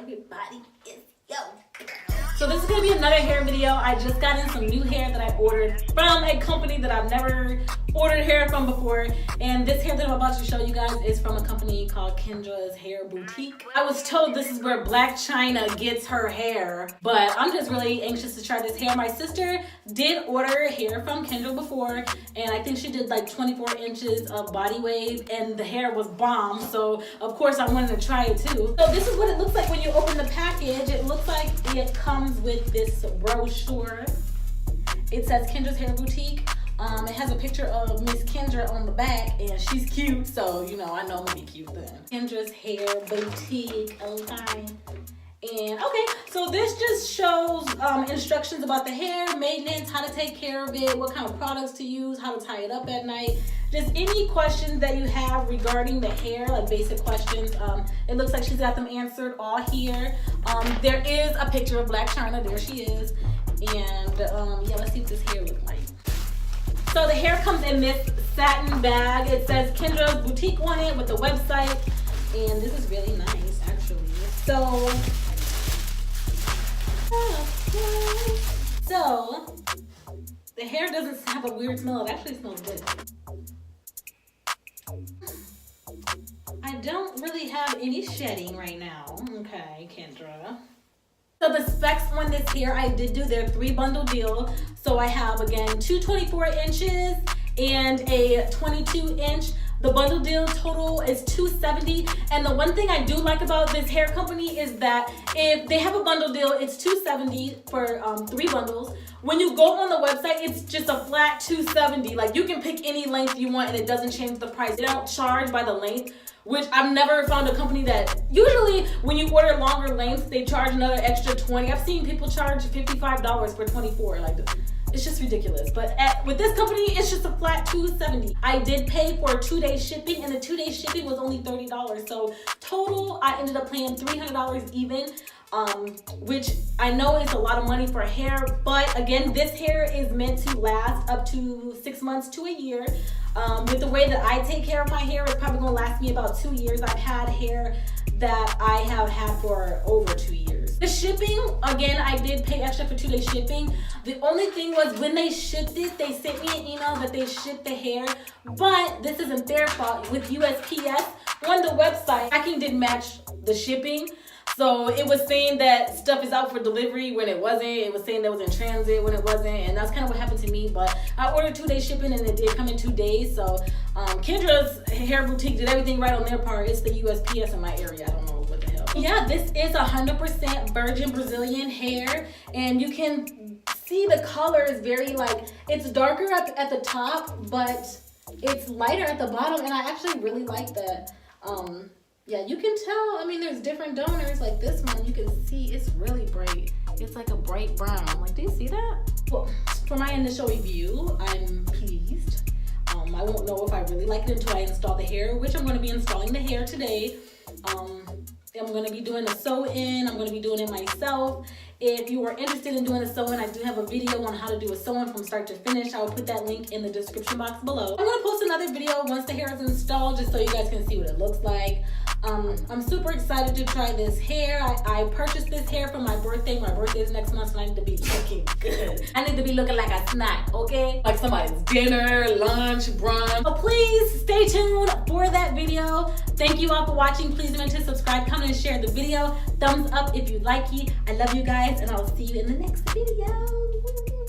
everybody, it's yo girl. So this is gonna be another hair video. I just got in some new hair that I ordered from a company that I've never ordered hair from before. And this hair that I'm about to show you guys is from a company called Kendra's Hair Boutique. I was told this is where Black China gets her hair, but I'm just really anxious to try this hair. My sister did order hair from Kendra before, and I think she did like 24 inches of body wave, and the hair was bomb. So of course I wanted to try it too. So this is what it looks like when you open the package. It looks like it comes with this brochure. It says Kendra's Hair Boutique. It has a picture of Miss Kendra on the back, and she's cute, so you know I know I'm gonna be cute then. Kendra's Hair Boutique, okay. And okay, so this just shows instructions about the hair, maintenance, how to take care of it, what kind of products to use, how to tie it up at night. Just any questions that you have regarding the hair, like basic questions. It looks like she's got them answered all here. There is a picture of Black China, there she is. And yeah, let's see what this hair looks like. So the hair comes in this satin bag. It says Kendra's Boutique on it with the website. And this is really nice, actually. So the hair doesn't have a weird smell. It actually smells good. I don't really have any shedding right now. Okay, Kendra. So the specs on this hair, I did do their 3-bundle deal. So I have, again, 2 24 inches and a 22 inch. The bundle deal total is $270. And the one thing I do like about this hair company is that if they have a bundle deal, it's $270 for 3 bundles. When you go on the website, it's just a flat $270. Like, you can pick any length you want and it doesn't change the price. They don't charge by the length, which I've never found a company that, usually when you order longer lengths, they charge another extra $20. I've seen people charge $55 for 24. Like, it's just ridiculous. But with this company, it's just a flat $270. I did pay for 2-day shipping, and the 2-day shipping was only $30. So total, I ended up paying $300 even, which I know is a lot of money for hair. But again, this hair is meant to last up to 6 months to a year. With the way that I take care of my hair, it's probably gonna last me about 2 years. I've had hair that I have had for over 2 years. The shipping, again, I did pay extra for 2-day shipping. The only thing was when they shipped it, they sent me an email that they shipped the hair, but this isn't their fault. With USPS, on the website, tracking didn't match the shipping. So it was saying that stuff is out for delivery when it wasn't. It was saying that it was in transit when it wasn't. And that's kind of what happened to me. But I ordered 2-day shipping and it did come in 2 days. So Kendra's Hair Boutique did everything right on their part. It's the USPS in my area. I don't know what the hell. Yeah, this is 100% virgin Brazilian hair. And you can see the color is very like, it's darker at the top, but it's lighter at the bottom. And I actually really like that. Yeah, you can tell, I mean, there's different donors. Like this one, you can see it's really bright. It's like a bright brown. Like, do you see that? Well, for my initial review, I'm pleased. I won't know if I really like it until I install the hair, which I'm going to be installing the hair today. I'm going to be doing a sew-in. I'm going to be doing it myself. If you are interested in doing a sew-in, I do have a video on how to do a sew-in from start to finish. I will put that link in the description box below. I'm going to post another video once the hair is installed, just so you guys can see what it looks like. I'm super excited to try this hair. I purchased this hair for my birthday. My birthday is next month, so I need to be looking good. I need to be looking like a snack, okay? Like somebody's dinner, lunch, brunch. So please stay tuned for that video. Thank you all for watching. Please remember to subscribe, comment, and share the video. Thumbs up if you like it. I love you guys, and I'll see you in the next video.